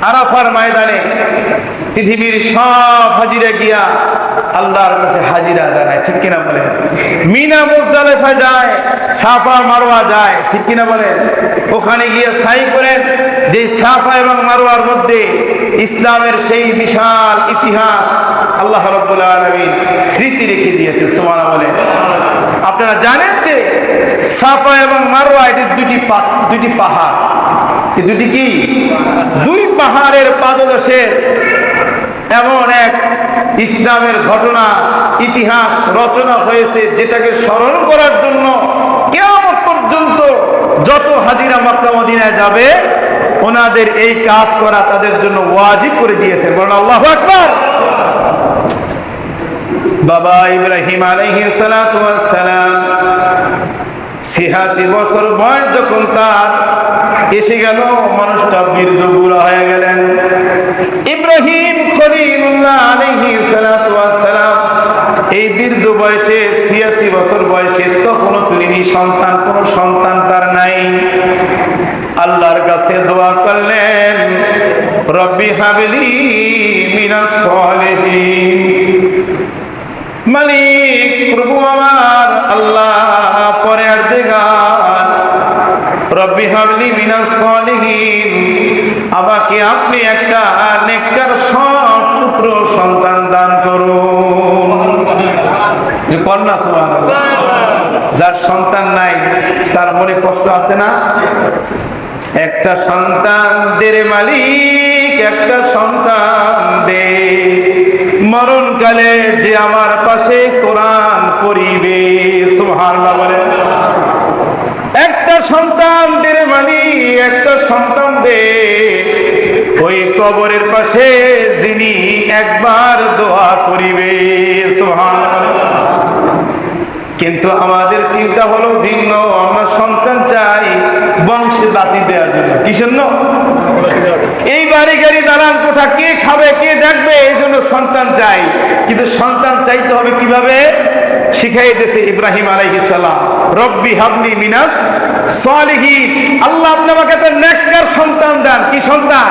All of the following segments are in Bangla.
আরাফার ময়দানে পৃথিবীর সব হাজিরা গিয়া আল্লাহর কাছে হাজিরা জানায়, ঠিক কিনা বলেন? মিনা মুজদালিফা যায়, সাফা মারওয়া যায়, ঠিক কিনা বলেন? ওখানে গিয়ে সাই করেন। যে সাফা এবং মারওয়ার মধ্যে ইসলামের সেই বিশাল ইতিহাস আল্লাহ রাব্বুল আলামিন স্মৃতি রেখে দিয়েছে, সুবহানাল্লাহ বলেন। আপনারা জানেন যে সাফা এবং মারওয়া এটি দুটি পাহাড়। এই দুটি কি? দুই পাহাড়ের পাদদেশের এমন এক ইসলামের ঘটনা, ইতিহাস রচনা হয়েছে, যেটাকে স্মরণ করার জন্য কিয়ামত পর্যন্ত যত হাজিরা মক্কা মদিনায় যাবে ওনাদের এই কাজ করা তাদের জন্য ওয়াজিব করে দিয়েছেন। বলেন আল্লাহু আকবার। বাবা ইব্রাহিম আলাইহিস সালাতু ওয়াস সালাম ৮৬ বছর বয়স যখন তার এসে গেল, মানুষটা বৃদ্ধ বুড়া হয়ে গেলেন। ইব্রাহিম খলিলুল্লাহ আলাইহিস সালাতু ওয়াস সালাম এই বৃদ্ধ বয়সে ৮৬ বছর বয়সে তখনও তিনি সন্তান, কোনো সন্তান তার নাই। আল্লাহর কাছে দোয়া করলেন, রব্বি হাবলি মিনাস সলিহিন। মালিক প্রভু আমার আল্লাহ পরওয়ারদিগার, রব্বি হাবলি মিনাস সলিহিন, আমাকে আপনি একটা নেককার সৎ পুত্র সন্তান দান করুন। কন্যা, সুবহানাল্লাহ। যার সন্তান নাই তার মনে কষ্ট আছে না? একটা সন্তান দে রে মালিক, একটা সন্তান দে, মরণকালে যে আমার পাশে কোরআন পড়িবে, সুবহানাল্লাহ বলেন। একটা সন্তান দে রে মালিক, একটা সন্তান দে, ওই কবরের পাশে যিনি একবার দোয়া করিবে, সুবহানাল্লাহ। কিন্তু আমাদের চিন্তা হলো ভিন্ন। আমরা সন্তান চাই বংশে জাতি দেওয়ার জন্য, কিসের জন্য? এই বাড়ি গাড়ি দালান কোঠা কে খাবে, কে দেখবে, এই জন্য সন্তান চাই। কিন্তু সন্তান চাইতে হবে কিভাবে? শিখাই দিয়েছে ইব্রাহিম আলাইহিস সালাম, রব্বি হাবলি মিনাস সলিহিন, আল্লাহ আপনি আমাকে একটা নেককার সন্তান দেন। কি সন্তান?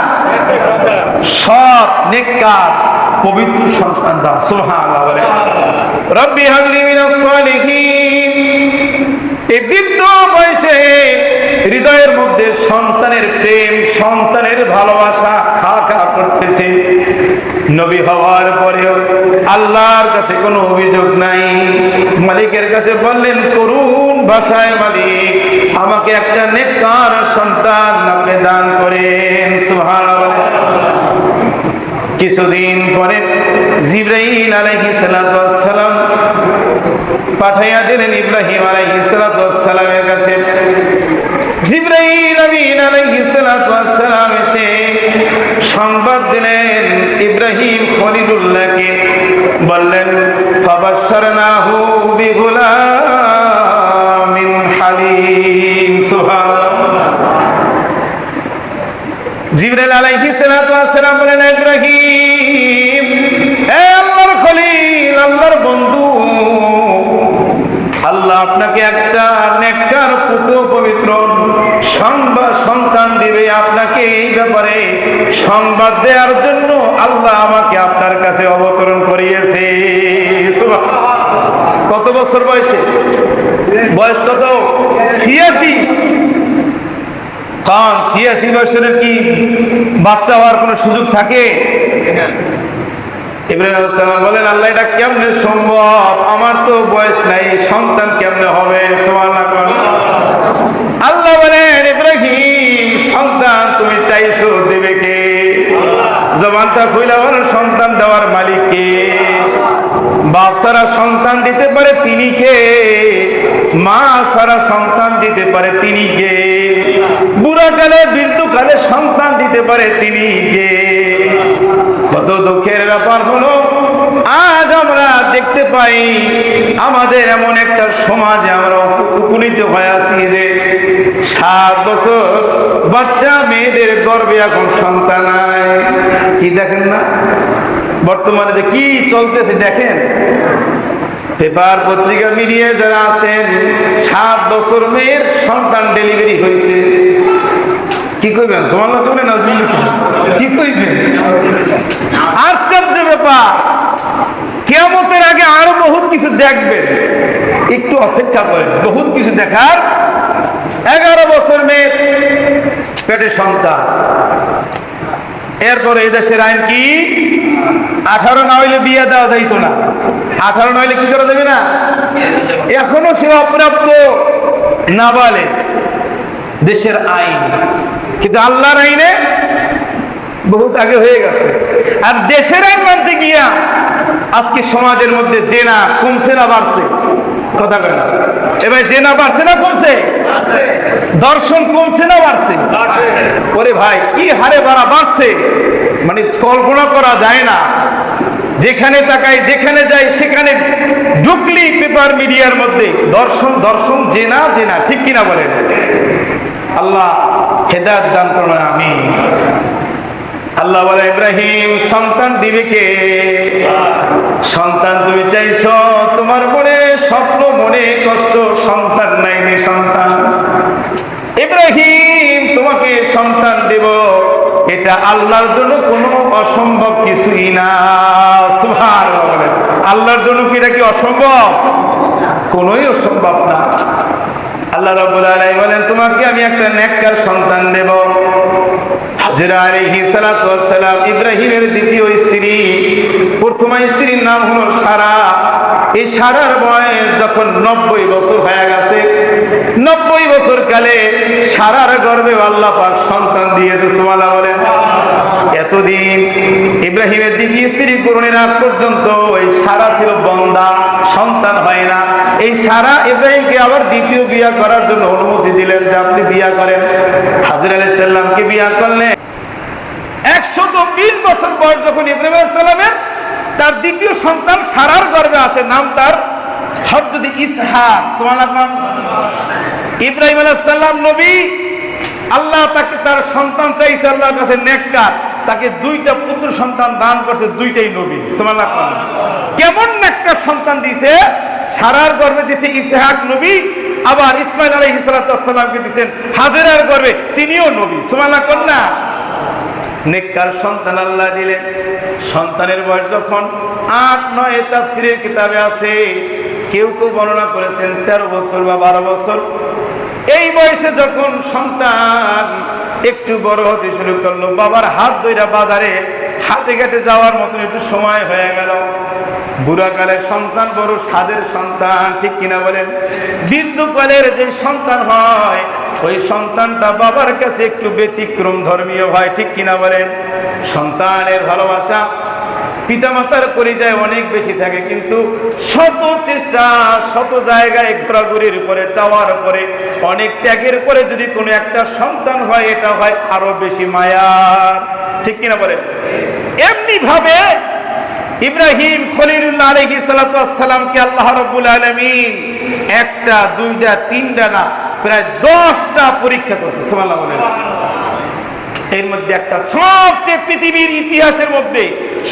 সৎ, নেককার, পবিত্র সন্তান দান, সুবহানাল্লাহ বলে। রব্বি হাবলি মিনাস সলিহিন। এই বৃদ্ধ বয়সে হৃদয়ের মধ্যে সন্তানের প্রেম, সন্তানের ভালোবাসা খা খা করতেছে। নবী হওয়ার পরেও আল্লাহর কাছে কোনো অভিযোগ নাই। মালিকের কাছে বললেন করুণ ভাষায়, মালিক আমাকে একটা নেককার সন্তান আপনি দান করেন, সুবহানাল্লাহ। কিছুদিন পরে জিবরাইল আলাইহিস সালাতু ওয়াস সালাম পাঠাইয়া দিলেন ইব্রাহিম আলাইহিস সালাতু ওয়াস সালামের কাছে। জিবরাইল আমিন আলাইহিস সালাতু ওয়াস সালাম এসে সংবাদ দিলেন ইব্রাহিম খলিলুল্লাহকে, বললেন ফাবাশশারনাহু বিগুলামিন হালিম, সুবহানাল্লাহ। জিবরাইল আলাইহিস সালাতু ওয়াস সালাম বলেন, ইব্রাহিম, হে আল্লাহর খলিল, আল্লাহর বন্ধু, আল্লাহ আপনাকে একটা নেককার পুত্র পবিত্র সন্তান দিবে। আপনাকে এই ব্যাপারে সংবাদ দেওয়ার জন্য আল্লাহ আমাকে আপনার কাছে অবতরণ করিয়েছে। কত বছর বয়সে? বয়স কত? ৮৬। কারণ ৮৬ বছরের কি বাচ্চা হওয়ার কোনো সুযোগ থাকে? ইব্রাহিম আলাইহিস সালাম বলেন, আল্লাহ এটা কেমনে সম্ভব? আমার তো বয়স নাই, সন্তান কেমনে হবে? সুবহানাল্লাহ। আল্লাহ বলেন, ইব্রাহিম সন্তান তুমি চাইছো, দেবে কে? জবানটা খুইলা বলেন, সন্তান দেওয়ার মালিক কে? বাপ ছাড়া সন্তান দিতে পারে তিনি কে? মা ছাড়া সন্তান দিতে পারে তিনি কে? বুড়াকালে বৃদ্ধকালে সন্তান দিতে পারে তিনি কে? কত দুঃখের ব্যাপার হলো, আজ আমরা দেখতে পাই আমাদের এমন একটা সমাজে আমরা উপনীত হয়ে আছি যে ৭ বছর বাচ্চা মেয়েদের গর্ভে এখন সন্তান নাই। কি দেখেন না বর্তমানে যে কি চলতেছে? দেখেন পেপার পত্রিকা মিডিয়া যারা আছেন, ৭ বছর মেয়ের সন্তান ডেলিভারি হয়েছে। কি কইবেন? সুবহানাল্লাহ, কি দেখবেন, একটু অপেক্ষা করেন, বহুত কিছু দেখার। 11 বছর মেয়ে পেটে সন্তান, এরপরে এই দেশের আইন কি 18 না হইলে বিয়ে দেওয়া যাইতো না। 18 না হইলে কি করা যাবে না? এখনো সে অপ্রাপ্ত নাবালেগ, দেশের আইন, কিন্তু আল্লাহর আইনে বহুত আগে হয়ে গেছে। আর দেশের আইন মানতে গিয়া আজকে সমাজের মধ্যে জেনা কমছে না বাড়ছে? কথা বলে না এবার, জেনা বাড়ছে না কমছে? দর্শন কমছে না বাড়ছে? ওরে ভাই, কি হারে বাড়ছে মানে কল্পনা করা যায় না। যেখানে তাকাই, যেখানে যাই, সেখানে ঢুকলি পেপার মিডিয়ার মধ্যে দর্শন দর্শন, জেনা জেনা, ঠিক কিনা বলেন? আল্লাহ হেদায়েত দান করবেন, আমিন। আল্লাহ বলে, ইব্রাহিম সন্তান দিবে কে? সন্তান তুমি চাইছ, তোমার মনে স্বপ্ন, মনে কষ্ট, সন্তান নাইনি সন্তান। ইব্রাহিম তোমাকে সন্তান দেব, এটা আল্লাহর জন্য কোনো অসম্ভব কিছুই না। সুবহানাল্লাহ বলেন, আল্লাহর জন্য কি এটা কি অসম্ভব? কোনোই অসম্ভব না। আল্লাহ রাব্বুল আলামিন বলেন, তোমাকে আমি একটা নেককার সন্তান দেব। হাজরা আলাইহিস সালাতু ওয়াস সালাম ইব্রাহিমের দ্বিতীয় স্ত্রী, প্রথম স্ত্রীর নাম হলো সারা। এই সারার বয়স যখন 90 বছর হয়ে গেছে, 90 বছর কালে সারার গর্ভে আল্লাহ পাক সন্তান দিয়েছে। সুবহানাল্লাহ বলেন। এতদিন ইব্রাহিমের দ্বিতীয় স্ত্রী করণের আগ পর্যন্ত এই সারা ছিল বন্দা, সন্তান হয় না। এই সারা ইব্রাহিমকে আবার দ্বিতীয় বিয়ে করার জন্য অনুমতি দিলেন যে আপনি বিয়ে করেন। হাজরা আলাইহিস সালামকে বিয়ে করলেন। 120 বছর বয়স যখন ইব্রাহিম আলাইহিস সালামের, তার দ্বিতীয় সন্তান সারার গর্ভে আসে, নাম তার হযরত ইসহাক। সুবহানাল্লাহ। ইব্রাহিম আলাইহিস সালাম নবী, আল্লাহ তাকে তার সন্তান চাইছে, আল্লাহর কাছে নেককার, তাকে 2টা পুত্র সন্তান দান করছে, 2টাই নবী। সুবহানাল্লাহ। কেমন নেককার সন্তান দিয়েছে? সারার গর্ভে দিয়েছে ইসহাক নবী, আবার ইসমাইল আলাইহিস সালামকে দিয়েছেন হাজেরার গর্ভে, তিনিও নবী। সুবহানাল্লাহ কন্যা নেককার সন্তান আল্লাহ দিলেন। সন্তানের বয়স যখন 8-9 তাফসীরের কিতাবে আছে, কেউ কেউ বর্ণনা করেছেন 13 বছর বা 12 বছর। এই বয়সে যখন সন্তান একটু বড় হতে শুরু করলো, বাবার হাত ধইরা বাজারে হাটে ঘাটে যাওয়ার মতো একটু সময় হয়ে গেল। বুড়াকালের সন্তান বড় স্বাদের সন্তান, ঠিক কিনা বলেন? বৃদ্ধকালের যে সন্তান হয়, ওই সন্তানটা বাবার কাছে একটু ব্যতিক্রম ধর্মীয় হয়, ঠিক কিনা বলেন? সন্তানের ভালোবাসা পিতামাতার পরিচয় অনেক বেশি থাকে, কিন্তু শত চেষ্টা, শত জায়গায় ঘোরাঘুরির পরে, যাওয়ার পরে, অনেক ত্যাগের পরে যদি কোনো একটা সন্তান হয়, এটা হয় আরো বেশি মায়ার, ঠিক কিনা বলেন? এমনি ভাবে ইব্রাহিম খলিলুল্লাহ আলাইহিস সালাতু ওয়াস সালামকে আল্লাহ রাব্বুল আলামিন 1টা 2টা 3টা না, প্রায় 10টা পরীক্ষা করছে। সুবহানাল্লাহ বলেন। এর মধ্যে একটা সবচেয়ে পৃথিবীর ইতিহাসের মধ্যে,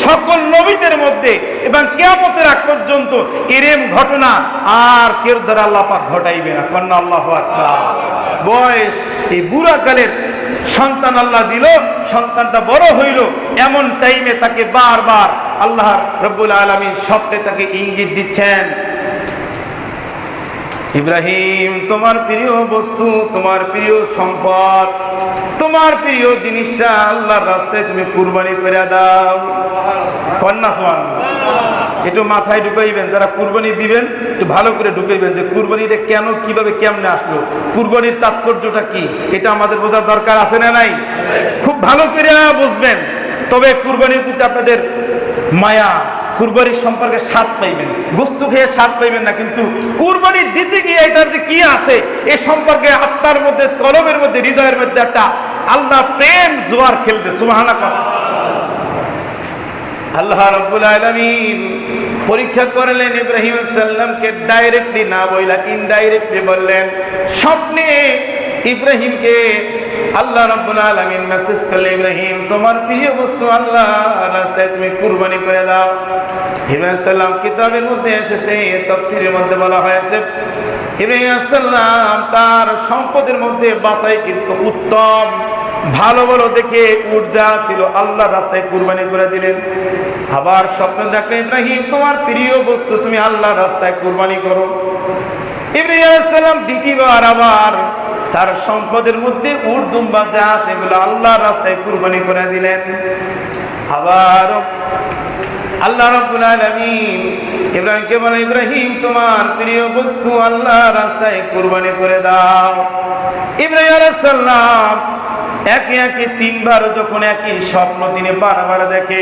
সকল নবীদের মধ্যে এবং কিয়ামতের আগ পর্যন্ত এরকম ঘটনা আর কেউ দ্বারা আল্লাহ পাক ঘটাইবে না। কন্যা আল্লাহু আকবার। বয়স এই বুড়াকালের সন্তান আল্লাহ দিল, সন্তানটা বড় হইল, এমন টাইমে তাকে বারবার আল্লাহ রাব্বুল আলামিন স্বপ্নে তাকে ইঙ্গিত দিচ্ছেন, ইব্রাহিম তোমার প্রিয় বস্তু, তোমার প্রিয় সম্পদ, তোমার প্রিয় জিনিসটা আল্লাহর রাস্তায় তুমি কুরবানি করে দাও। কন্যা সুবহানাল্লাহ। একটু মাথায় ঢুকাইবেন, যারা কুরবানি দিবেন একটু ভালো করে ঢুকাইবেন যে কুরবানিটা কেন, কিভাবে, কেমনে আসলো, কুরবানির তাৎপর্যটা কি, এটা আমাদের বোঝার দরকার আছে না নাই? খুব ভালো করে বুঝবেন, তবে কুরবানির প্রতি আপনাদের মায়া, কুরবানির সম্পর্কে স্বাদ পাইবেন। গোস্ত খেয়ে স্বাদ পাইবেন না, কিন্তু কুরবানি দিতে গিয়ে এটার যে কি আছে এ সম্পর্কে আত্মার মধ্যে, কলবের মধ্যে, হৃদয়ের মধ্যে একটা আল্লাহ প্রেম জোয়ার খেলবে। সুবহানাল্লাহ। আল্লাহ রাব্বুল আলামিন পরীক্ষা করলেন ইব্রাহিম আলাইহিস সালামকে, ডাইরেক্টলি না বইলা ইনডাইরেক্টলি বললেন। স্বপ্নে ইব্রাহিমকে আল্লাহ রাব্বুল আলামিন মেসেজ করলেন, ইব্রাহিম তোমার প্রিয় বস্তু আল্লাহর রাস্তায় তুমি কুরবানি করে দাও। ইব্রাহিম আলাইহিস সালাম কিতাবের মধ্যে এসেছে, তাফসীরের মধ্যে বলা হয়েছে, ইব্রাহিম আলাইহিস সালাম তার সম্পদের মধ্যে বাছাইকৃত উত্তম ভালো ভালো দেখে উট যা ছিল আল্লাহ রাস্তায় কুরবানি করে দিলেন। আবার স্বপ্ন দেখলেন ইব্রাহিম তোমার প্রিয় বস্তু তুমি আল্লাহ রাস্তায় কুরবানি করো। ইব্রাহিম আলাইহিস সালাম দ্বিতীয়বার আবার তার সম্পদের মধ্যে উট দুম্বা যা আছে এগুলো আল্লাহ রাস্তায় কুরবানি করে দিলেন। আবার আল্লাহ রাব্বুল আলামিন ইব্রাহিমকে বলেন ইব্রাহিম তোমার প্রিয় বস্তু আল্লাহ রাস্তায় কুরবানি করে দাও। ইব্রাহিম আলাইহিস সালাম একে একে তিনবার যখন একই স্বপ্ন তিনি বারবার দেখে,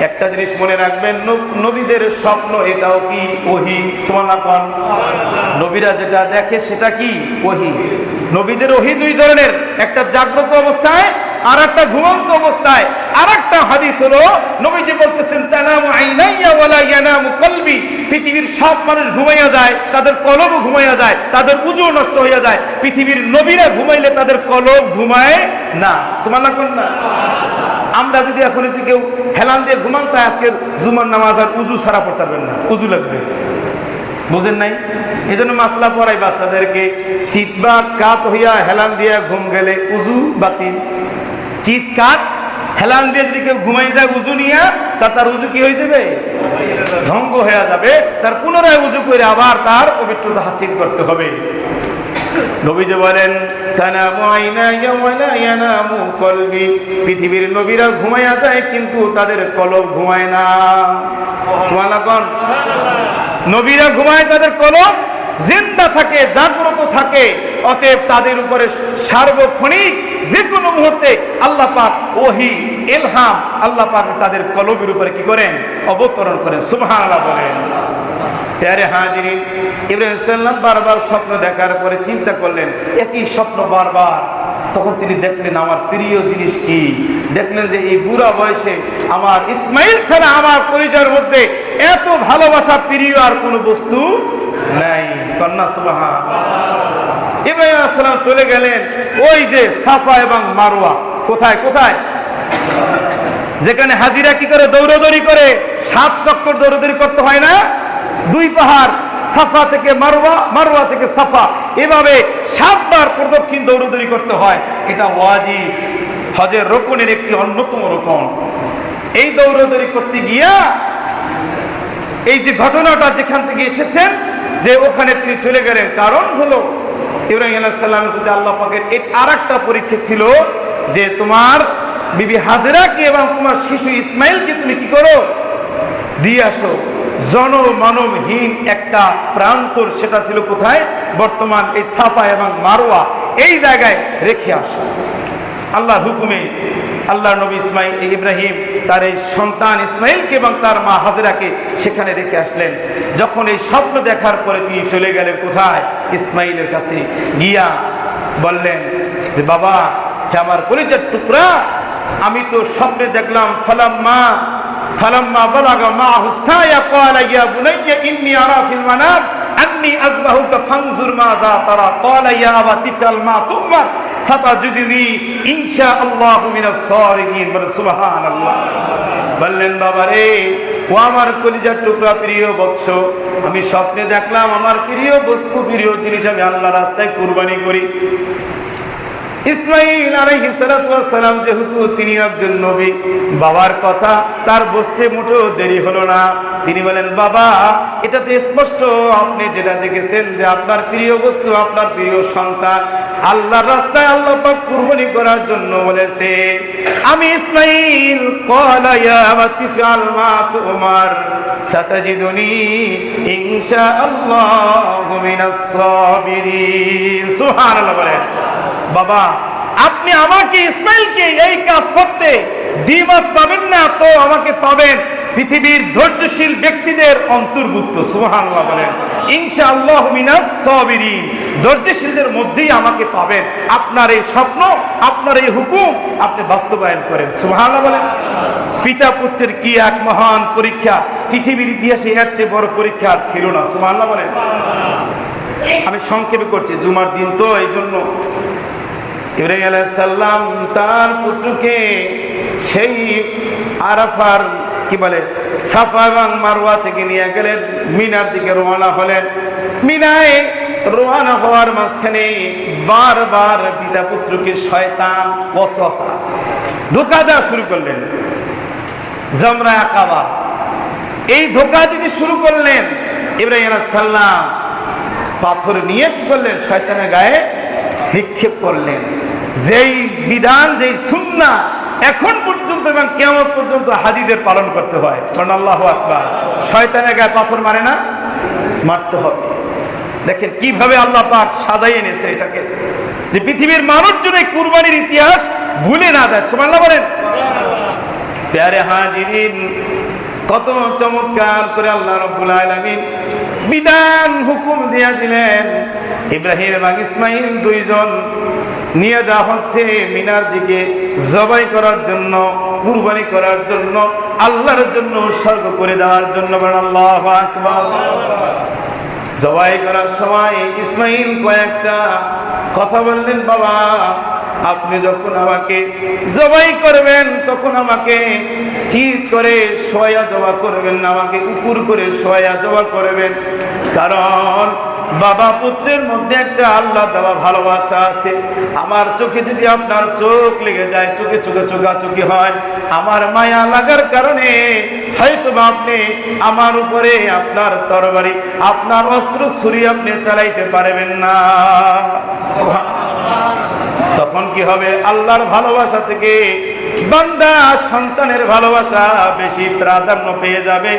একটা জিনিস মনে রাখবেন, নবীদের স্বপ্ন এটাও কি ওহী। সুবহানাল্লাহ। নবীরা যেটা দেখে সেটা কি ওহী। নবীদের ওহী দুই ধরনের, একটা জাগ্রত অবস্থায় আর একটা ঘুমন্ত অবস্থায়। আর একটা হাদিস হলো নবীজি বলতেছেন তানামু আইনাইয়া ওয়ালা ইয়ানামু কলবি, পৃথিবীর সব মানুষ ঘুমাইয়া যায়, তাদের কলবও ঘুমাইয়া যায়, তাদের উজু নষ্ট হইয়া যায়, পৃথিবীর নবীরা ঘুমাইলে তাদের কলব ঘুমায় না। সুবহানাল্লাহ কোন না। আমরা যদি এখন একটু কেউ হেলান দিয়ে ঘুমান তাই আজকের জুমার নামাজ আর উজু ছাড়া পড়তে পারবেন না, উজু লাগবে। বুঝেন নাই? এই জন্য মাসলা পড়াই বাচ্চাদেরকে, চিৎ বা কাত হইয়া হেলান দিয়া ঘুম গেলে উজু বাতিল। চিৎ কাত হেলান দিয়ে যদি কেউ ঘুমাই যায় উজু নিয়া, তার উজু কি হয়ে যাবে? ধ্বংস হয়ে যাবে। তার পুনরায় উজু করে আবার তার পবিত্রতা হাসিল করতে হবে। নবীজি বলেন তানামু আইনাইয়া ওয়ালা ইয়ানামু কলবি, পৃথিবীর নবীরা ঘুমাইয়া যায় কিন্তু তাদের কলব ঘুমায় না। সুবহানাল্লাহ। নবীরা ঘুমায়, তাদের কলব জিন্দা থাকে, জাগ্রত থাকে। অতএব তাদের উপরে সার্বক্ষণিক যে কোনো মুহূর্তে আল্লাহ পাক ওহী ইলহাম আল্লাহ পাক তাদের কলবের উপরে কি করেন? অবতরণ করেন। সুবহানাল্লাহ বলেন। প্যারে হাজিরিন, ইব্রাহিম সাল্লাম বারবার স্বপ্ন দেখার পরে চিন্তা করলেন একই স্বপ্ন বারবার। তখন তিনি দেখলেন আমার প্রিয় জিনিস কি, দেখলেন যে এই বুড়া বয়সে আমার ইসমাইল ছাড়া আমার পরিচয়ের মধ্যে এত ভালোবাসা প্রিয় আর কোনো বস্তু নাই। কন্যা সুবহানাল্লাহ। ইব্রাহিম আলাইহিস সালাম চলে গেলেন ওই যে সাফা এবং মারওয়া। কোথায় কোথায়? যেখানে হাজিরা কি করে দৌড়াদৌড়ি করে 7 চক্কর দৌড়াদৌড়ি করতে হয় না? 2 পাহাড়, সাফা থেকে মারওয়া, মারওয়া থেকে সাফা, এভাবে 7 বার প্রদক্ষিণ দৌড়াদৌড়ি করতে হয়। এটা ওয়াজিব, হজের রুকনের একটি অন্যতম রুকন। এই দৌড়াদৌড়ি করতে গিয়া এই যে ঘটনাটা যেখান থেকে এসেছেন যে ওখানে তিনি চলে গেলেন, কারণ হলো ইব্রাহিম আলাইহিস সালামের প্রতি আল্লাহ পাকের আরেকটা পরীক্ষা ছিল যে তোমার বিবি হাজেরাকে এবং তোমার শিশু ইসমাইলকে তুমি কি করো? দিয়ে আসো। জনমানবহীন একটা প্রান্তর, সেটা ছিল কোথায়? বর্তমান এই সাফা এবং মারওয়া, এই জায়গায় রেখে আসো। আল্লাহর হুকুমে আল্লাহ নবী ইব্রাহিম তার এই সন্তান ইসমাইলকে এবং তার মা হাজেরাকে সেখানে রেখে আসলেন। যখন এই স্বপ্ন দেখার পরে তিনি চলে গেলেন কোথায়? ইসমাইলের কাছে গিয়া বললেন যে বাবা, হে আমার কলিজার টুকরা, আমি তো স্বপ্নে দেখলাম ফালাম্মা বালাগা মাহু সায়া ক্বালা ইয়া বুনাইয়া ইন্নী আরা ফিল মানাম আন্নী আযবাহুকা ফানজুর মাযা তারা ক্বালা ইয়া আবাতি ফাল মা তুমার সাতাজিদুনি ইনশাআল্লাহু মিনাস সালিহিন। সুবহানাল্লাহ। বললেন বাবা রে, ও আমার কলিজার টুকরা প্রিয় বৎস, আমি স্বপ্নে দেখলাম আমার প্রিয় বস্তু, প্রিয় জিনিস আমি আল্লাহ রাস্তায় কুরবানি করি। ইসমাইল আলাইহিস সালাতু ওয়াস সালাম যেহেতু তিনি একজন নবী, বাবার কথা তার বুঝতে মোটেও দেরি হলো না। তিনি বলেন বাবা, এটা তো স্পষ্ট আপনি যেটা দেখেছেন যে আপনার প্রিয় বস্তু, আপনার প্রিয় সন্তান আল্লাহর রাস্তায় আল্লাহ পাক কুরবানি করার জন্য বলেছে। আমি ইসমাইল ক্বালা ইয়া আবাতি ফাল মা তুমার সাতাজিদুনি ইনশাআল্লাহু মিনাস সাবিরিন। সুবহানাল্লাহ বলেন। বাবা, আপনি আমাকে ইসমাইলকে এই কাজ করতে দ্বিমত পাবেন না, তো আমাকে পাবেন পৃথিবীর ধৈর্যশীল ব্যক্তিদের অন্তর্ভুক্ত। সুবহানাল্লাহ বলেন। ইনশাআল্লাহু মিনাস সাবিরিন, ধৈর্যশীলদের মধ্যেই আমাকে পাবেন। আপনার এই স্বপ্ন, আপনার এই হুকুম আপনি বাস্তবায়ন করেন। সুবহানাল্লাহ বলেন। পিতা পুত্রের কি এক মহান পরীক্ষা, পৃথিবীর ইতিহাসে এর চেয়ে বড় পরীক্ষা আর ছিল না। সুবহানাল্লাহ বলেন। আমি সংক্ষেপে করছি, জুমার দিন তো এই জন্য। ইব্রাহিম আলাইহিস সালাম তার পুত্রকে সেই আরাফার কি বলে সাফা এবং মারওয়া থেকে নিয়ে গেলেন, মিনার দিকে রওনা হলেন। মিনায় রওনা হওয়ার মাঝখানে বারবার পিতা পুত্রকে শয়তান ওয়াসওয়াসা ধোঁকা দেওয়া শুরু করলেন। জামরা আকাবা এই ধোঁকা দিতে শুরু করলেন। ইব্রাহিম আলাইহিস সালাম পাথর নিয়ে কি করলেন? শয়তানের গায়ে নিক্ষেপ করলেন। যেই বিধান, যেই সুন্নাহ এখন পর্যন্ত এবং কিয়ামত পর্যন্ত হাজীদের পালন করতে হয়। কারণ আল্লাহু আকবার, শয়তানের গায়ে পাথর মারে না, মারতে হবে। দেখেন কিভাবে আল্লাহ পাক সাজাই এনেছে এটাকে, যে পৃথিবীর মানুষজন এই কুরবানির ইতিহাস ভুলে না যায়। সুবহানাল্লাহ বলেন। প্যারে হাজিরিন, কত চমৎকার করে আল্লাহ রাব্বুল আলামিন বিধান হুকুম দিয়া দিলেন। ইব্রাহিম এবং ইসমাইল দুইজন নিয়ে যাওয়া হচ্ছে মিনার দিকে জবাই করার জন্য, কুরবানি করার জন্য, আল্লাহর জন্য উৎসর্গ করে দেওয়ার জন্য। আল্লাহু আকবার। জবাই করার সময় ইসমাইল কয়েকটা কথা বললেন, বাবা আপনি যখন আমাকে জবাই করবেন তখন আমাকে চিৎ করে শোয়া জবা করবেন না, আমাকে উপর করে শোয়া জবা করবেন। কারণ বাবা পুত্রের মধ্যে একটা আল্লাহ দেওয়া ভালোবাসা আছে। আমার চোখে যদি আপনার চোখ লেগে যায়, চোখে চোখে চোখাচোখি হয়, আমার মায়া লাগার কারণে হয়তো আপনি আমার উপরে আপনার তরবারি, আপনার অস্ত্র ছুরি আপনি চালাইতে পারবেন না। তখন কি হবে? আল্লাহর ভালোবাসা থেকে বান্দা সন্তানের ভালোবাসা বেশি প্রাধান্য পেয়ে যাবে।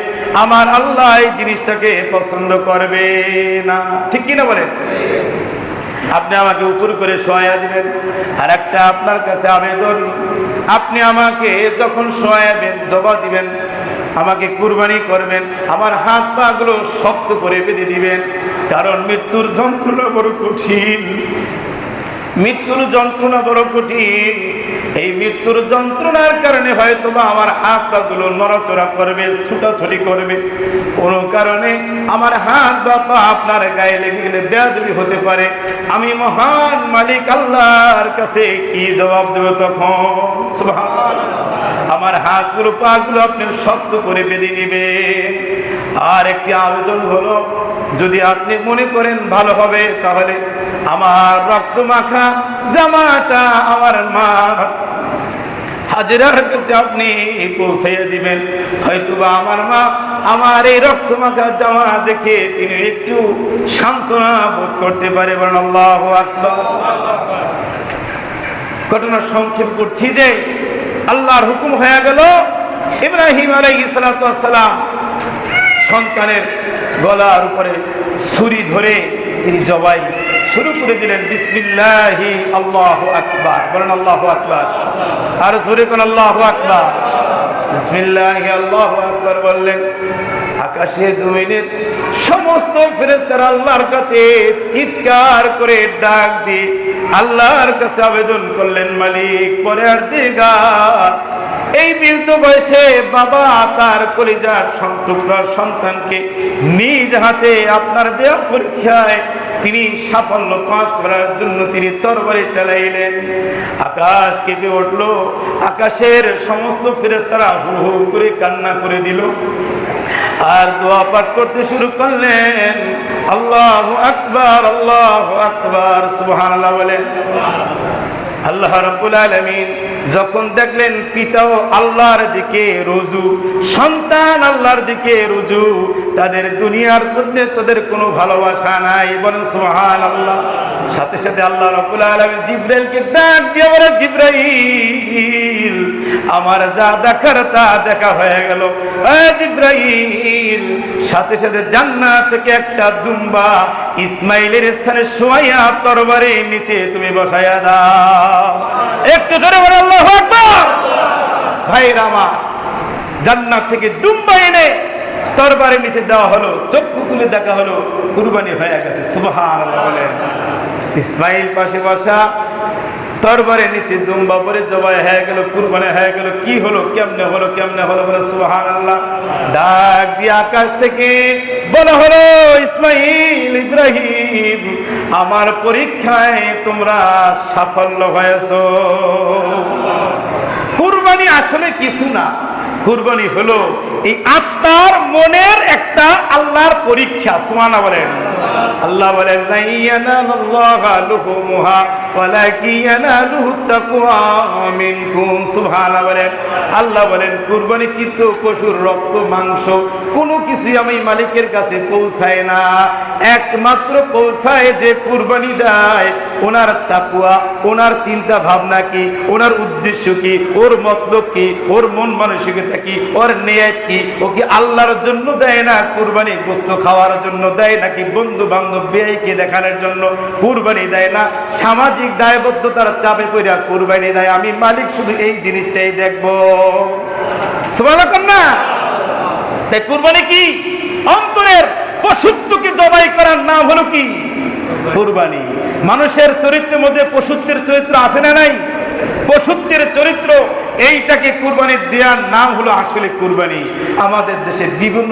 আমার আল্লাহ এই জিনিসটাকে পছন্দ করবে না, ঠিক কিনা বলেন? আপনি আমাকে উপর করে শোয়া দিবেন। আর একটা আপনার কাছে আবেদন, আপনি আমাকে যখন শোয়াবেন, জবাব দিবেন, আমাকে কুরবানি করবেন, আমার হাত পা গুলো শক্ত করে বেঁধে দিবেন। কারণ মৃত্যুর যন্ত্রণা বড় কঠিন, মৃত্যুর যন্ত্রণা বড় কঠিন। এই মৃত্যুর যন্ত্রণার কারণে হয়তো বা আমার হাত পা গুলো নড়াচড়া করবে, ছুটাছুটি করবে। কোনো কারণে আমার হাত বা পা আপনার গায়ে লেগে গেলে বেয়াদবি হতে পারে। আমি মহান মালিক আল্লাহর কাছে কি জবাব দেব তখন? সুবহানাল্লাহ। আমার হাতগুলো পা গুলো আপনি শক্ত করে বেঁধে নেবেন। আর একটি আবেদন হলো, যদি আপনি মনে করেন ভালো হবে, তাহলে আমার রক্ত মাখা জামাটা আমার মা হাজেরার কাছে আপনি পৌঁছাইয়া দিবেন। হয়তোবা আমার মা আমার এই রক্ত মাখা জামা দেখে তিনি একটু সান্ত্বনা বোধ করতে পারে। বলেন আল্লাহু আকবার। ঘটনা সংক্ষেপ করছি যে আল্লাহর হুকুম হয়ে গেল। ইব্রাহিম আলাইহিস সালাম সন্তানের গলার উপরে ছুরি ধরে তিনি জবাই শুরু করে দিলেন। বিসমিল্লাহি আল্লাহু আকবার। বলেন আল্লাহু আকবার। আর জোরে কোন আল্লাহু আকবার। বিসমিল্লাহি আল্লাহু আকবার বললেন। আকাশে জমিনের সমস্ত ফেরেশতারা আল্লাহর কাছে চিৎকার করে ডাক দিয়ে আল্লাহর কাছে আবেদন করলেন, মালিক পরওয়ারদিগার, এই বৃদ্ধ বয়সে বাবা তার কলিজার টুকরা সন্তানকে নিজ হাতে আপনার দেওয়া পরীক্ষায় তিনি সাফল্য পাশ করার জন্য তিনি তরবারি চালাইলেন। আকাশ কেঁপে উঠল, আকাশের সমস্ত ফেরেশতারা হু হু করে কান্না করে দিল আর দোয়া পাঠ করতে শুরু করলেন, আল্লাহু আকবার, আল্লাহু আকবার, সুবহানাল্লাহ বলেন। আল্লাহ রাব্বুল আলামিন যখন দেখলেন পিতাও আল্লাহর দিকে রুজু, সন্তান আল্লাহর দিকে রুজু, তাদের দুনিয়ার মধ্যে তাদের কোনো ভালোবাসা নাই। বলেন সুবহানাল্লাহ। সাথে সাথে আল্লাহ রাব্বুল আলামিন জিবরাইলকে ডাক দিয়ে বলে, জিবরাইল, আমার যা দেখার তা দেখা হয়ে গেল। জিবরাইল, সাথে সাথে জান্নাত থেকে একটা দুম্বা ইসমাইলের স্থানে শোয়াইয়া তরবারির নিচে তুমি বসাইয়া দাও। একটু জোরে বলে আল্লাহু আকবার। ভাইরা আমার, জান্নাত থেকে দুম্বা এনে তরবারির নিচে দেওয়া হলো, চক্ষু খুলে দেখা হলো কুরবানি হয়ে গেছে। সুবহানাল্লাহ বলেন। ইসমাইল পাশে বসা, তরবারির নিচে দুম্বা পরে জবাই হয়ে গেল, কুরবানি হয়ে গেল। কি হলো, কেমনে হলো, কেমনে হলো? বলে সুবহানাল্লাহ। ডাক দিয়ে আকাশ থেকে বলা হলো, ইসমাইল, ইব্রাহিম, আমার পরীক্ষায় তোমরা সাফল্য হয়েছো। কুরবানি কুরবানি আসলে কিছু না, কুরবানি হলো এই আত্মার মনের একটা আল্লাহর পরীক্ষা। সুবহানাল্লাহ বলেন। আল্লাহ বলেন লা ইয়ানালুল্লাহা লুহুমুহা ওয়ালাকিন ইয়ানালুহুত তাকওয়া মিনকুম। সুবহানাল্লাহ বলেন। আল্লাহ বলেন কুরবানিকৃত পশুর রক্ত মাংস কোনো কিছুই আমি মালিকের কাছে পৌঁছায় না, একমাত্র পৌঁছায় যে কুরবানি দেয় ওনার তাকওয়া, ওনার চিন্তা ভাবনা কি, ওনার উদ্দেশ্য কি, ওর মতলব কি, ওর মন মানসিকতা কি, ওর নিয়ত কি, ও কি আল্লাহর জন্য দেয় না কুরবানি গোশত খাওয়ার জন্য দেয়, নাকি বন্ধু বান্ধব বিয়েকে দেখানোর জন্য কুরবানি দেয়, না সামাজিক দায়বদ্ধতার চাপে পড়ে কুরবানি দেয়, আমি মালিক শুধু এই জিনিসটাই দেখবো। সুবহানাল্লাহ না? তাই কুরবানি কি? অন্তরের পশুত্বকে জবাই করার নাম হলো কি? কুরবানি। মানুষের চরিত্রের মধ্যে পশুত্বের চরিত্র আছে না নাই? পশুত্বের চরিত্র এইটাকে কুরবানি দেওয়ার নাম হলো আসলে কুরবানি। আমাদের দেশে বিভিন্ন